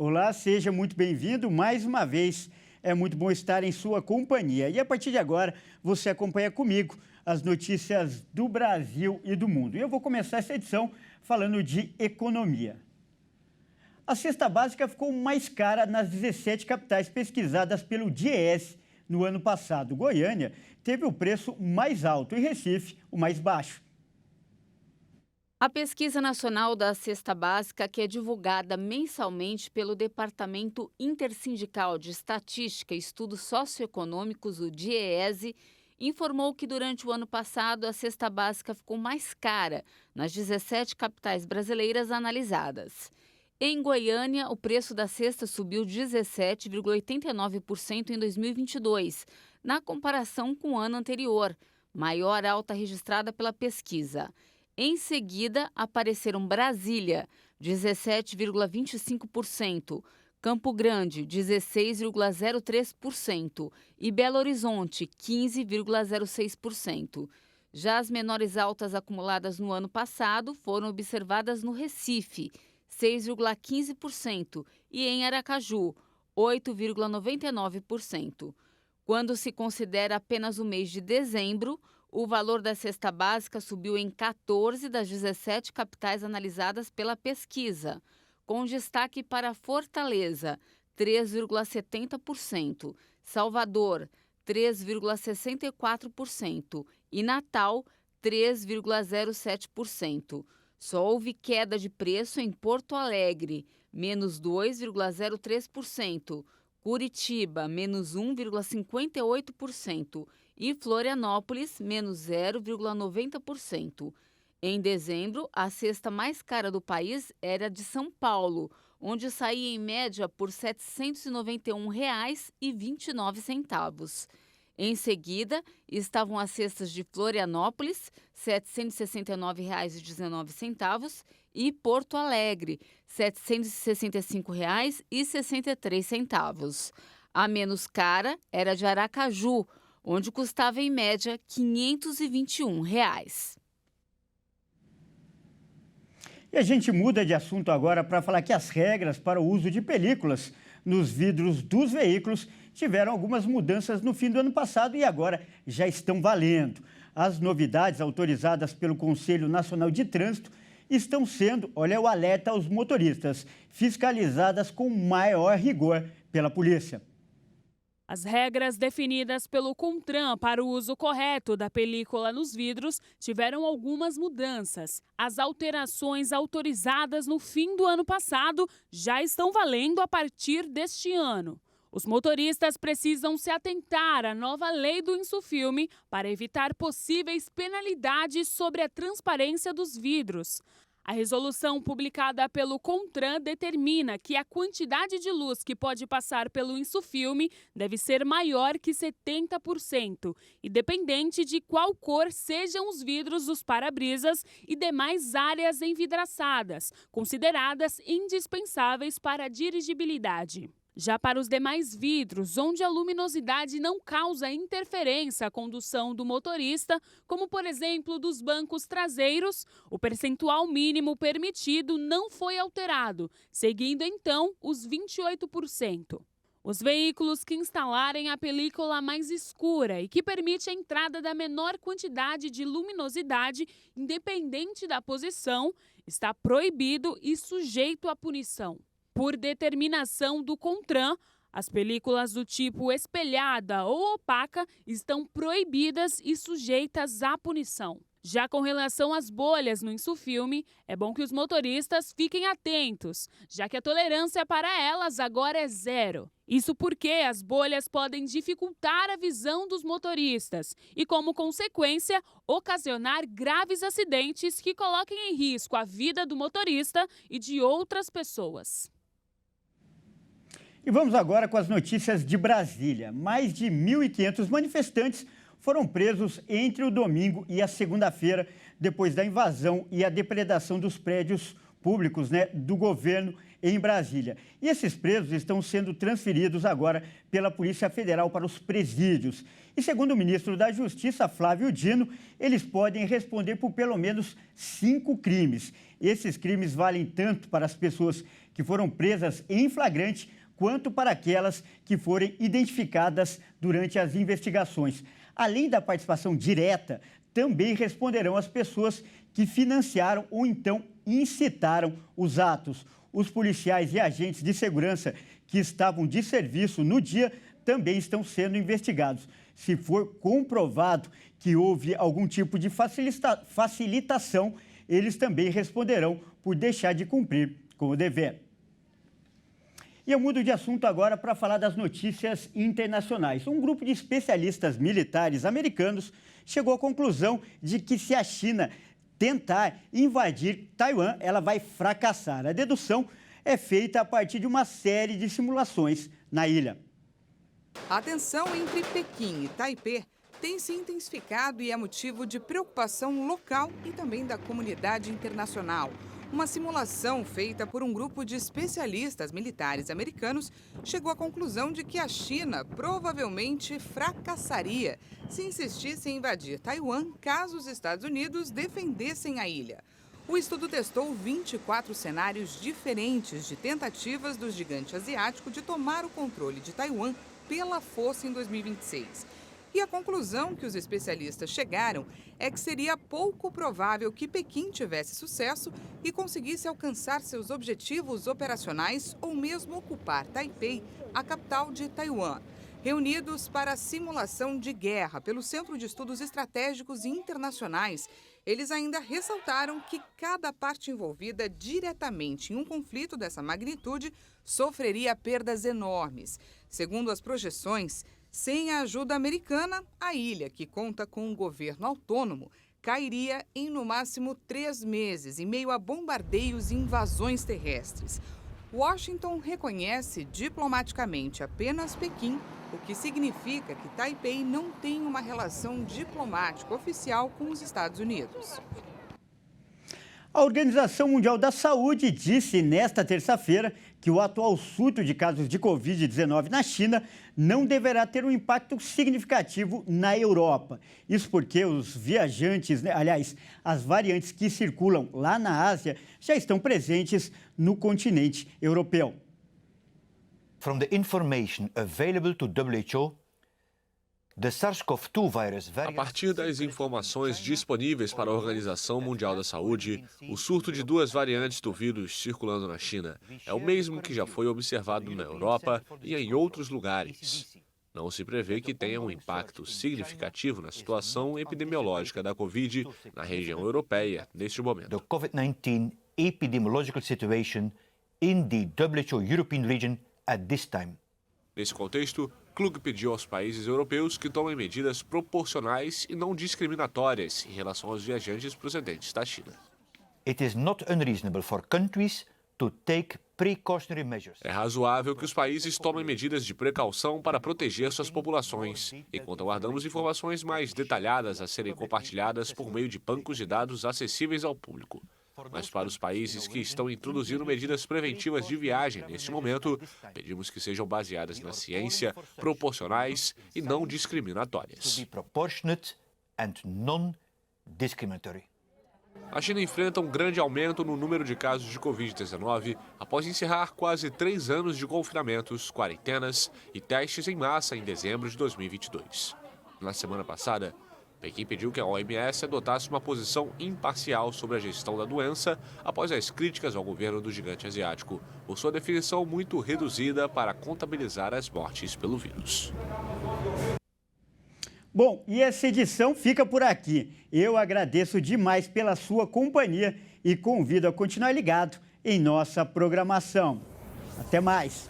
Olá, seja muito bem-vindo mais uma vez. É muito bom estar em sua companhia. E a partir de agora, você acompanha comigo as notícias do Brasil e do mundo. E eu vou começar essa edição falando de economia. A cesta básica ficou mais cara nas 17 capitais pesquisadas pelo DIEESE no ano passado. Goiânia teve o preço mais alto e Recife o mais baixo. A pesquisa nacional da cesta básica, que é divulgada mensalmente pelo Departamento Intersindical de Estatística e Estudos Socioeconômicos, o DIEESE, informou que durante o ano passado a cesta básica ficou mais cara nas 17 capitais brasileiras analisadas. Em Goiânia, o preço da cesta subiu 17,89% em 2022, na comparação com o ano anterior, maior alta registrada pela pesquisa. Em seguida, apareceram Brasília, 17,25%, Campo Grande, 16,03% e Belo Horizonte, 15,06%. Já as menores altas acumuladas no ano passado foram observadas no Recife, 6,15%, e em Aracaju, 8,99%. Quando se considera apenas o mês de dezembro, o valor da cesta básica subiu em 14 das 17 capitais analisadas pela pesquisa, com destaque para Fortaleza, 3,70%, Salvador, 3,64% e Natal, 3,07%. Só houve queda de preço em Porto Alegre, menos 2,03%, Curitiba, menos 1,58%, e Florianópolis, menos 0,90%. Em dezembro, a cesta mais cara do país era de São Paulo, onde saía em média por R$ 791,29. Em seguida, estavam as cestas de Florianópolis, R$ 769,19, e Porto Alegre, R$ 765,63. A menos cara era de Aracaju, onde custava em média R$ 521. E a gente muda de assunto agora para falar que as regras para o uso de películas nos vidros dos veículos tiveram algumas mudanças no fim do ano passado e agora já estão valendo. As novidades autorizadas pelo Conselho Nacional de Trânsito estão sendo, olha o alerta aos motoristas, fiscalizadas com maior rigor pela polícia. As regras definidas pelo CONTRAN para o uso correto da película nos vidros tiveram algumas mudanças. As alterações autorizadas no fim do ano passado já estão valendo a partir deste ano. Os motoristas precisam se atentar à nova lei do Insufilme para evitar possíveis penalidades sobre a transparência dos vidros. A resolução publicada pelo CONTRAN determina que a quantidade de luz que pode passar pelo insufilme deve ser maior que 70%, independente de qual cor sejam os vidros dos para-brisas e demais áreas envidraçadas, consideradas indispensáveis para a dirigibilidade. Já para os demais vidros, onde a luminosidade não causa interferência à condução do motorista, como por exemplo dos bancos traseiros, o percentual mínimo permitido não foi alterado, seguindo então os 28%. Os veículos que instalarem a película mais escura e que permite a entrada da menor quantidade de luminosidade, independente da posição, está proibido e sujeito à punição. Por determinação do CONTRAN, as películas do tipo espelhada ou opaca estão proibidas e sujeitas à punição. Já com relação às bolhas no insufilme, é bom que os motoristas fiquem atentos, já que a tolerância para elas agora é zero. Isso porque as bolhas podem dificultar a visão dos motoristas e, como consequência, ocasionar graves acidentes que coloquem em risco a vida do motorista e de outras pessoas. E vamos agora com as notícias de Brasília. Mais de 1.500 manifestantes foram presos entre o domingo e a segunda-feira, depois da invasão e a depredação dos prédios públicos, né, do governo em Brasília. E esses presos estão sendo transferidos agora pela Polícia Federal para os presídios. E segundo o ministro da Justiça, Flávio Dino, eles podem responder por pelo menos 5 crimes. Esses crimes valem tanto para as pessoas que foram presas em flagrante, quanto para aquelas que forem identificadas durante as investigações. Além da participação direta, também responderão as pessoas que financiaram ou então incitaram os atos. Os policiais e agentes de segurança que estavam de serviço no dia também estão sendo investigados. Se for comprovado que houve algum tipo de facilitação, eles também responderão por deixar de cumprir com o dever. E eu mudo de assunto agora para falar das notícias internacionais. Um grupo de especialistas militares americanos chegou à conclusão de que se a China tentar invadir Taiwan, ela vai fracassar. A dedução é feita a partir de uma série de simulações na ilha. A tensão entre Pequim e Taipei tem se intensificado e é motivo de preocupação local e também da comunidade internacional. Uma simulação feita por um grupo de especialistas militares americanos chegou à conclusão de que a China provavelmente fracassaria se insistisse em invadir Taiwan caso os Estados Unidos defendessem a ilha. O estudo testou 24 cenários diferentes de tentativas do gigante asiático de tomar o controle de Taiwan pela força em 2026. E a conclusão que os especialistas chegaram é que seria pouco provável que Pequim tivesse sucesso e conseguisse alcançar seus objetivos operacionais ou mesmo ocupar Taipei, a capital de Taiwan. Reunidos para a simulação de guerra pelo Centro de Estudos Estratégicos Internacionais, eles ainda ressaltaram que cada parte envolvida diretamente em um conflito dessa magnitude sofreria perdas enormes. Segundo as projeções, sem a ajuda americana, a ilha, que conta com um governo autônomo, cairia em no máximo 3 meses, em meio a bombardeios e invasões terrestres. Washington reconhece diplomaticamente apenas Pequim, o que significa que Taipei não tem uma relação diplomática oficial com os Estados Unidos. A Organização Mundial da Saúde disse nesta terça-feira que o atual surto de casos de Covid-19 na China não deverá ter um impacto significativo na Europa. Isso porque os viajantes, as variantes que circulam lá na Ásia já estão presentes no continente europeu. From the information available to WHO, a partir das informações disponíveis para a Organização Mundial da Saúde, o surto de 2 variantes do vírus circulando na China é o mesmo que já foi observado na Europa e em outros lugares. Não se prevê que tenha um impacto significativo na situação epidemiológica da Covid na região europeia neste momento. The COVID-19 epidemiological situation in the WHO European region at this time. Nesse contexto, Klug pediu aos países europeus que tomem medidas proporcionais e não discriminatórias em relação aos viajantes procedentes da China. It is not unreasonable for countries to take precautionary measures. É razoável que os países tomem medidas de precaução para proteger suas populações, enquanto aguardamos informações mais detalhadas a serem compartilhadas por meio de bancos de dados acessíveis ao público. Mas para os países que estão introduzindo medidas preventivas de viagem neste momento, pedimos que sejam baseadas na ciência, proporcionais e não discriminatórias. A China enfrenta um grande aumento no número de casos de Covid-19 após encerrar quase 3 anos de confinamentos, quarentenas e testes em massa em dezembro de 2022. Na semana passada, Pequim pediu que a OMS adotasse uma posição imparcial sobre a gestão da doença após as críticas ao governo do gigante asiático por sua definição muito reduzida para contabilizar as mortes pelo vírus. Bom, e essa edição fica por aqui. Eu agradeço demais pela sua companhia e convido a continuar ligado em nossa programação. Até mais!